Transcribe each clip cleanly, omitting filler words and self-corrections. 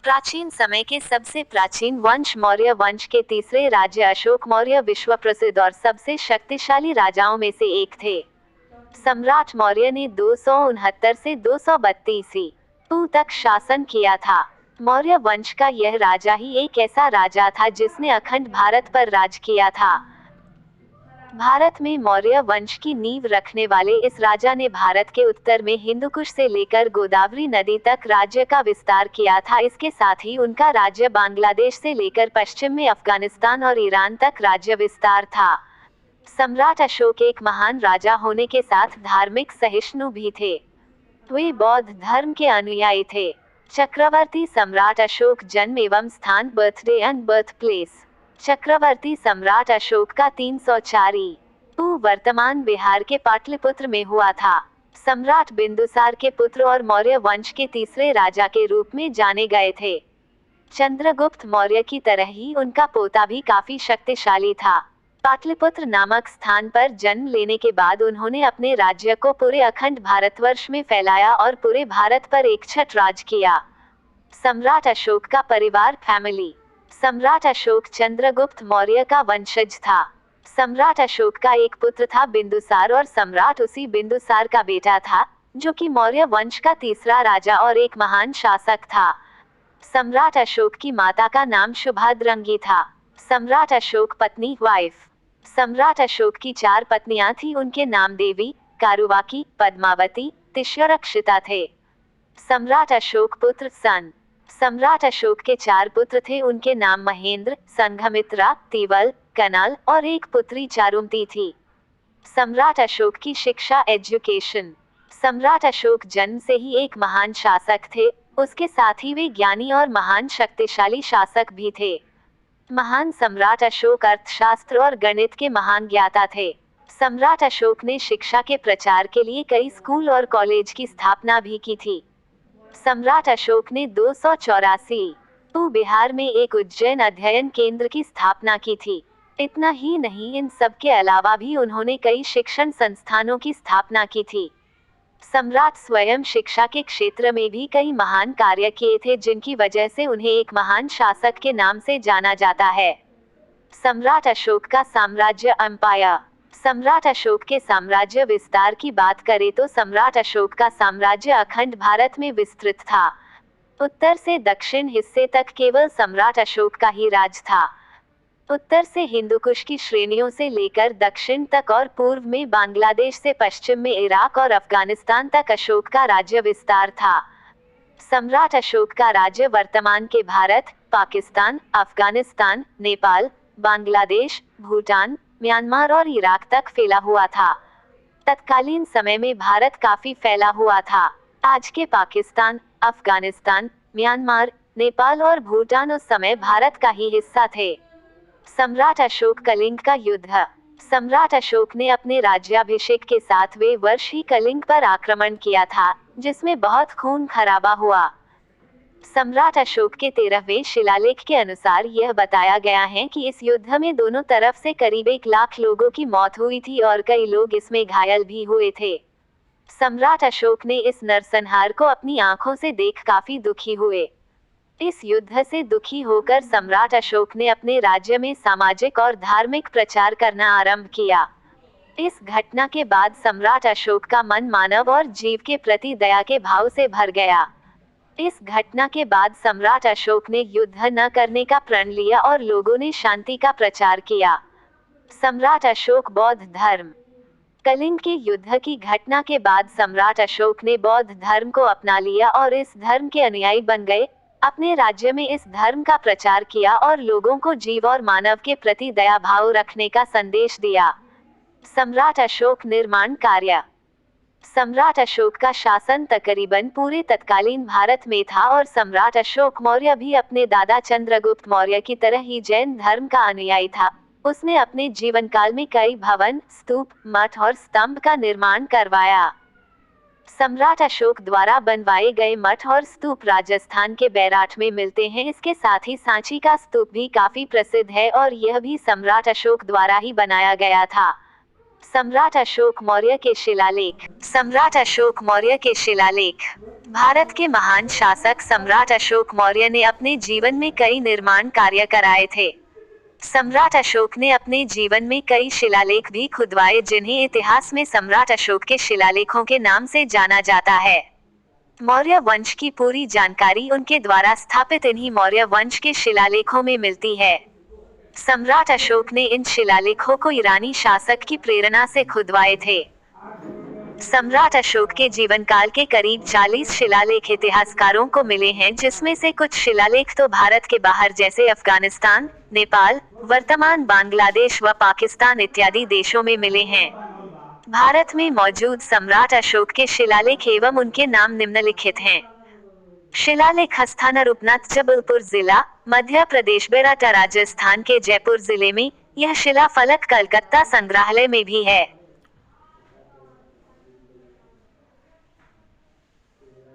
प्राचीन समय के सबसे प्राचीन वंश मौर्य वंश के तीसरे राजा अशोक मौर्य विश्व प्रसिद्ध और सबसे शक्तिशाली राजाओं में से एक थे। सम्राट मौर्य ने 269 से 232 ईस्वी तक शासन किया था। मौर्य वंश का यह राजा ही एक ऐसा राजा था जिसने अखंड भारत पर राज किया था। भारत में मौर्य वंश की नींव रखने वाले इस राजा ने भारत के उत्तर में हिंदुकुश से लेकर गोदावरी नदी तक राज्य का विस्तार किया था। इसके साथ ही उनका राज्य बांग्लादेश से लेकर पश्चिम में अफगानिस्तान और ईरान तक राज्य विस्तार था। सम्राट अशोक एक महान राजा होने के साथ धार्मिक सहिष्णु भी थे। वे बौद्ध धर्म के अनुयायी थे। चक्रवर्ती सम्राट अशोक जन्म एवं स्थान बर्थडे एंड बर्थ प्लेस। चक्रवर्ती सम्राट अशोक का 304 वर्तमान बिहार के पाटलिपुत्र में हुआ था। सम्राट बिंदुसार के पुत्र और मौर्य वंश के तीसरे राजा के रूप में जाने गए थे। चंद्रगुप्त मौर्य की तरह ही उनका पोता भी काफी शक्तिशाली था। पाटलिपुत्र नामक स्थान पर जन्म लेने के बाद उन्होंने अपने राज्य को पूरे अखंड भारतवर्ष में फैलाया और पूरे भारत पर एकछत्र राज किया। सम्राट अशोक का परिवार फैमिली। सम्राट अशोक चंद्रगुप्त मौर्य का वंशज था। सम्राट अशोक का एक पुत्र था बिंदुसार और सम्राट उसी बिंदुसार का बेटा था, जो कि मौर्य वंश का तीसरा राजा और एक महान शासक था। सम्राट अशोक की माता का नाम शुभाद्रंगी था। सम्राट अशोक पत्नी वाइफ। सम्राट अशोक की 4 पत्नियां थी। उनके नाम देवी, कारुवाकी, पद्मावती, तिष्यरक्षिता थे। सम्राट अशोक पुत्र सन। सम्राट अशोक के 4 पुत्र थे। उनके नाम महेंद्र, संघमित्रा, तिवल, कनाल और एक पुत्री चारुमती थी। सम्राट अशोक की शिक्षा एजुकेशन। सम्राट अशोक जन्म से ही एक महान शासक थे। उसके साथ ही वे ज्ञानी और महान शक्तिशाली शासक भी थे। महान सम्राट अशोक अर्थशास्त्र और गणित के महान ज्ञाता थे। सम्राट अशोक ने शिक्षा के प्रचार के लिए कई स्कूल और कॉलेज की स्थापना भी की थी। सम्राट अशोक ने 284 बिहार में एक उज्जैन अध्ययन केंद्र की स्थापना की थी। इतना ही नहीं, इन सब के अलावा भी उन्होंने कई शिक्षण संस्थानों की स्थापना की थी। सम्राट स्वयं शिक्षा के क्षेत्र में भी कई महान कार्य किए थे, जिनकी वजह से उन्हें एक महान शासक के नाम से जाना जाता है। सम्राट अशोक का साम्राज्य एम्पायर। सम्राट अशोक के साम्राज्य विस्तार की बात करें तो सम्राट अशोक का साम्राज्य अखंड भारत में विस्तृत था। उत्तर से दक्षिण हिस्से तक केवल सम्राट अशोक का ही राज था। उत्तर से हिंदुकुश की श्रेणियों से लेकर दक्षिण तक और पूर्व में बांग्लादेश से पश्चिम में इराक और अफगानिस्तान तक अशोक का राज्य विस्तार था। सम्राट अशोक का राज्य वर्तमान के भारत, पाकिस्तान, अफगानिस्तान, नेपाल, बांग्लादेश, भूटान, म्यांमार और इराक तक फैला हुआ था। तत्कालीन समय में भारत काफी फैला हुआ था। आज के पाकिस्तान, अफगानिस्तान, म्यांमार, नेपाल और भूटान उस समय भारत का ही हिस्सा थे। सम्राट अशोक कलिंग का युद्ध। सम्राट अशोक ने अपने राज्याभिषेक के 7वें वर्ष ही कलिंग पर आक्रमण किया था, जिसमें बहुत खून खराबा हुआ। सम्राट अशोक के 13वें शिलालेख के अनुसार यह बताया गया है कि इस युद्ध में दोनों तरफ से करीब 1 लाख लोगों की मौत हुई थी और कई लोग इसमें घायल भी हुए थे। सम्राट अशोक ने इस नरसंहार को अपनी आंखों से देख काफी दुखी हुए। इस युद्ध से दुखी होकर सम्राट अशोक ने अपने राज्य में सामाजिक और धार्मिक प्रचार करना आरंभ किया। इस घटना के बाद सम्राट अशोक का मन मानव और जीव के प्रति दया के भाव से भर गया। इस घटना के बाद सम्राट अशोक ने युद्ध न करने का प्रण लिया और लोगों ने शांति का प्रचार किया। सम्राट अशोक बौद्ध धर्म। कलिंग के युद्ध की घटना के बाद सम्राट अशोक ने बौद्ध धर्म को अपना लिया और इस धर्म के अनुयायी बन गए। अपने राज्य में इस धर्म का प्रचार किया और लोगों को जीव और मानव के प्रति दया भाव रखने का संदेश दिया। सम्राट अशोक निर्माण कार्य। सम्राट अशोक का शासन तकरीबन पूरे तत्कालीन भारत में था और सम्राट अशोक मौर्य भी अपने दादा चंद्रगुप्त मौर्य की तरह ही जैन धर्म का अनुयायी था। उसने अपने जीवन काल में कई भवन, स्तूप, मठ और स्तंभ का निर्माण करवाया। सम्राट अशोक द्वारा बनवाए गए मठ और स्तूप राजस्थान के बैराठ में मिलते हैं। इसके साथ ही सांची का स्तूप भी काफी प्रसिद्ध है और यह भी सम्राट अशोक द्वारा ही बनाया गया था। सम्राट अशोक मौर्य के शिलालेख। सम्राट अशोक मौर्य के शिलालेख। भारत के महान शासक सम्राट अशोक मौर्य ने अपने जीवन में कई निर्माण कार्य कराए थे। सम्राट अशोक ने अपने जीवन में कई शिलालेख भी खुदवाए जिन्हें इतिहास में सम्राट अशोक के शिलालेखों के नाम से जाना जाता है। मौर्य वंश की पूरी जानकारी उनके द्वारा स्थापित इन्हीं मौर्य वंश के शिलालेखों में मिलती है। सम्राट अशोक ने इन शिलालेखों को ईरानी शासक की प्रेरणा से खुदवाए थे। सम्राट अशोक के जीवन काल के करीब 40 शिलालेख इतिहासकारों को मिले हैं, जिसमें से कुछ शिलालेख तो भारत के बाहर जैसे अफगानिस्तान, नेपाल, वर्तमान बांग्लादेश व पाकिस्तान इत्यादि देशों में मिले हैं। भारत में मौजूद सम्राट अशोक के शिलालेख एवं उनके नाम निम्नलिखित हैं। शिलालेख स्थान रूपनाथ जबलपुर जिला, मध्य प्रदेश। बेराटा राजस्थान के जयपुर जिले में। यह शिला फलक कलकत्ता संग्रहालय में भी है।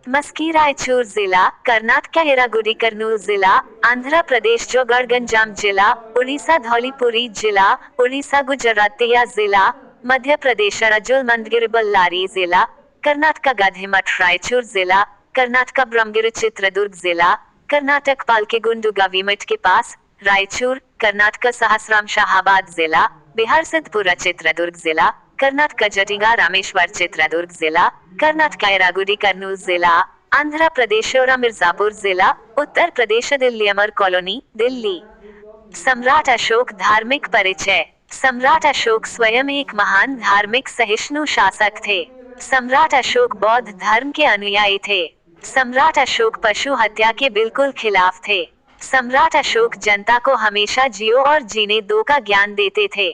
मस्की रायचूर जिला, कर्नाटक। येरागुडी कर्नूल जिला, आंध्र प्रदेश। जोगड़गंजाम जिला, उड़ीसा। धौलीपुरी जिला, उड़ीसा। गुजरातिया जिला, मध्य प्रदेश। राजुल मंदगिरी बल्लारी जिला, कर्नाटक। गांधीमठ रायचूर जिला, कर्नाटक। ब्रह्मगिरी चित्रदुर्ग जिला, कर्नाटक। पालकेगुंडू गवीमठ के पास, रायचूर, कर्नाटक। सहस्राम शाहाबाद जिला, बिहार। सिद्धपुरा चित्रदुर्ग जिला, कर्नाटक। जटिंगा रामेश्वर चित्रदुर्ग जिला, कर्नाटक। येरागुडी कर्नूल जिला, आंध्र प्रदेश। और मिर्जापुर जिला, उत्तर प्रदेश। दिल्ली अमर कॉलोनी, दिल्ली। सम्राट अशोक धार्मिक परिचय। सम्राट अशोक स्वयं एक महान धार्मिक सहिष्णु शासक थे। सम्राट अशोक बौद्ध धर्म के अनुयायी थे। सम्राट अशोक पशु हत्या के बिल्कुल खिलाफ थे। सम्राट अशोक जनता को हमेशा जियो और जीने दो का ज्ञान देते थे।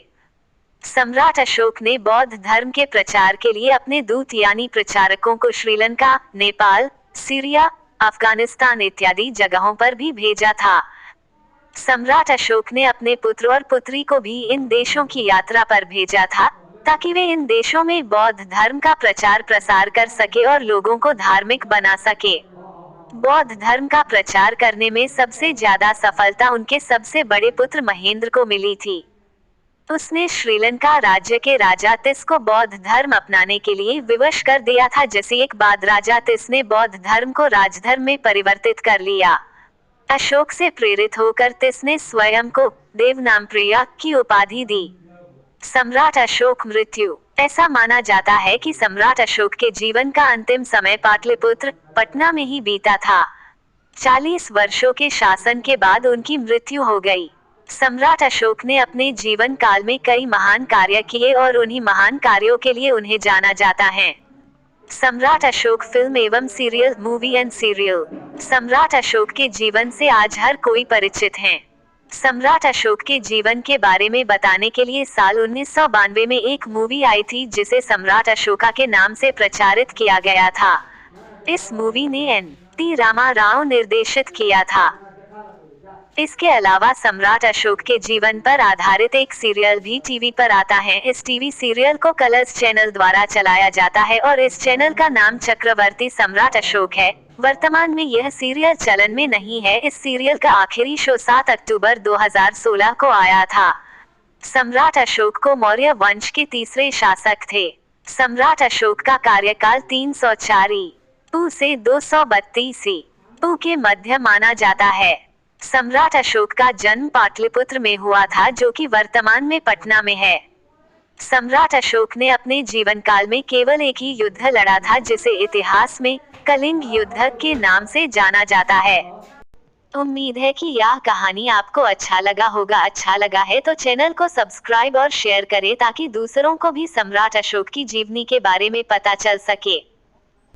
सम्राट अशोक ने बौद्ध धर्म के प्रचार के लिए अपने दूत यानी प्रचारकों को श्रीलंका, नेपाल, सीरिया, अफगानिस्तान इत्यादि जगहों पर भी भेजा था। सम्राट अशोक ने अपने पुत्र और पुत्री को भी इन देशों की यात्रा पर भेजा था, ताकि वे इन देशों में बौद्ध धर्म का प्रचार प्रसार कर सके और लोगों को धार्मिक बना सके। बौद्ध धर्म का प्रचार करने में सबसे ज्यादा सफलता उनके सबसे बड़े पुत्र महेंद्र को मिली थी। उसने श्रीलंका राज्य के राजा तिस को बौद्ध धर्म अपनाने के लिए विवश कर दिया था, जिसे एक बाद राजा तिस ने बौद्ध धर्म को राजधर्म में परिवर्तित कर लिया। अशोक से प्रेरित होकर तिस ने स्वयं को देवनामप्रिया की उपाधि दी। सम्राट अशोक मृत्यु। ऐसा माना जाता है कि सम्राट अशोक के जीवन का अंतिम समय पाटलिपुत्र, पटना में ही बीता था। 40 वर्षों के शासन के बाद उनकी मृत्यु हो गई। सम्राट अशोक ने अपने जीवन काल में कई महान कार्य किए और उन्हीं महान कार्यों के लिए उन्हें जाना जाता है। सम्राट अशोक फिल्म एवं सीरियल, मूवी एंड सीरियल। सम्राट अशोक के जीवन से आज हर कोई परिचित है। सम्राट अशोक के जीवन के बारे में बताने के लिए साल 1992 में एक मूवी आई थी, जिसे सम्राट अशोका के नाम से प्रचारित किया गया था। इस मूवी ने एन.टी. रामा राव निर्देशित किया था। इसके अलावा सम्राट अशोक के जीवन पर आधारित एक सीरियल भी टीवी पर आता है। इस टीवी सीरियल को कलर्स चैनल द्वारा चलाया जाता है और इस चैनल का नाम चक्रवर्ती सम्राट अशोक है। वर्तमान में यह सीरियल चलन में नहीं है। इस सीरियल का आखिरी शो 7 अक्टूबर 2016 को आया था। सम्राट अशोक को मौर्य वंश के तीसरे शासक थे। सम्राट अशोक का कार्यकाल 304 ईपू से 232 ईपू के मध्य माना जाता है। सम्राट अशोक का जन्म पाटलिपुत्र में हुआ था, जो कि वर्तमान में पटना में है। सम्राट अशोक ने अपने जीवन काल में केवल एक ही युद्ध लड़ा था, जिसे इतिहास में कलिंग युद्ध के नाम से जाना जाता है। उम्मीद है कि यह कहानी आपको अच्छा लगा होगा। अच्छा लगा है तो चैनल को सब्सक्राइब और शेयर करें, ताकि दूसरों को भी सम्राट अशोक की जीवनी के बारे में पता चल सके।